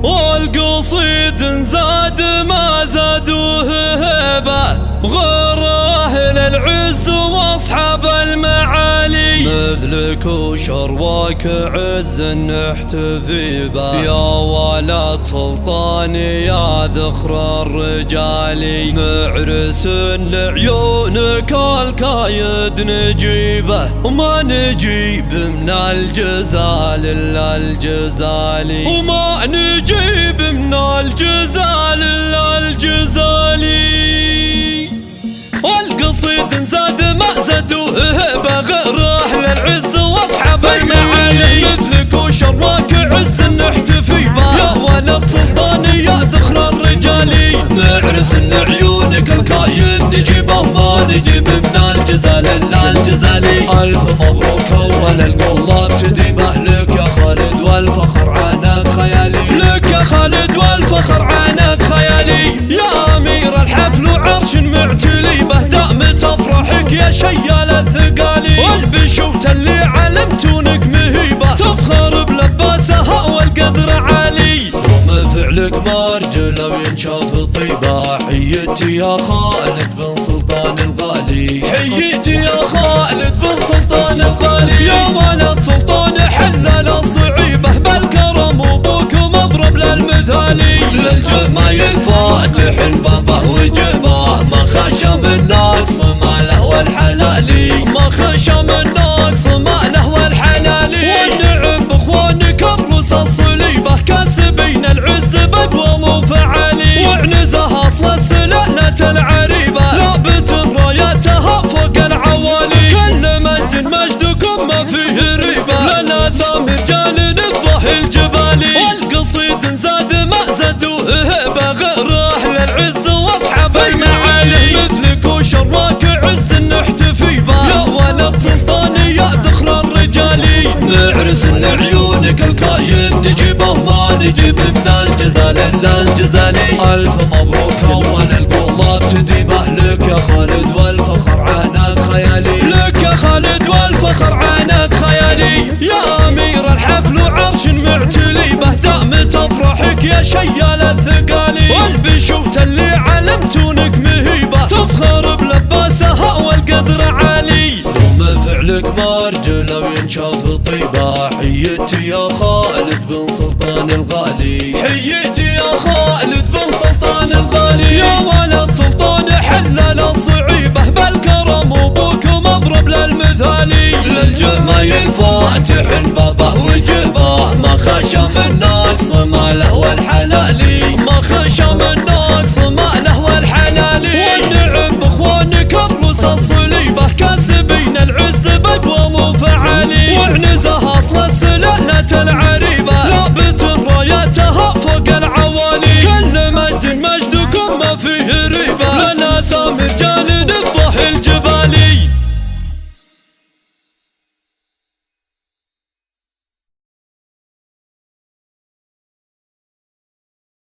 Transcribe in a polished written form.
والقصيد زاد ما زادوه هبة غير أهل العز واصحاب المعالي مثلك وشرواك عز نحتفي به يا ولد سلطان يا ذخر الرجال معرس لعيونك الكايد نجيبه وما نجيب من الجزال إلا الجزالي وما نجيب من الجزال إلا الجزالي والقصيد زاد ما زادوه هبة غير أهل العز واصحاب المعالي مثلك وشرواك عز نحتفي به يا ولد سلطان يا ذخر الرجالي معرس لعيونك الكاين نجيبه ما نجيب من الجزال إلا الجزالي ألف مبروك أول القلة ابتدي به لك يا خالد والفخر عنك خيالي لك يا خالد والفخر عنك خيالي يا أمير الحفل وعرش معتلي به دام تفرحك يا شيال الثقالي والبشوت اللي علمتونك مهيبة تفخر بلباسها والقدر عالي رغم فعلك مرجله وينشاف طيبة حيتي يا خالد بن سلطان الغالي حيتي يا خالد بن سلطان الغالي يا ولد سلطان حلل الصعيبة بالكرم وبوك مضرب للمثالي للجمايل فاتح بابه وجباه ما خشى من نقص ماله والحلالي ما خشى من نقص ماله والحلالي والنعم باخوانك الرؤوس الصليبه كاسبين العز بقول وفعالي وعنزها اصل السلالة العريبه لابت راياتها فوق العوالي كل مجد مجدكم ما فيه ريبه للاسام رجال الضحي الجبالي والقصيد زاد ما زادوه هبه غير اهل العز واصحاب المعالي مثلك وشرواك عز نحتفي به يا ولد سلطان يا ذخر الرجالي معرس لعيونك الكاين نجيبه ما نجيب من الجزال إلا الجزالي ألف مبروك أول القلة ابتدي به لك يا خالد والفخر عنك خيالي لك يا خالد والفخر عنك خيالي يا أمير الحفل وعرش معتلي به دام تفرحك يا شيال الثقالي والبشوت اللي علمتونك مهيبة تفخر بلباسها والقدر عالي رغم فعلك مرجله وينشاف طيبة حيتي يا خالد بن سلطان الغالي حيتي يا خالد بن سلطان الغالي يا ولد سلطان حلل الصعيبة بالكرم وبوك مضرب للمثالي للجمايل فاتح بابه وجباه ما خشى من نقص ماله والحلالي ما خشى من نقص ماله والحلالي والنعم باخوانك الرؤوس الصليبه كاسبين العز بقول وفعالي وعنزها اصل السلالة العالي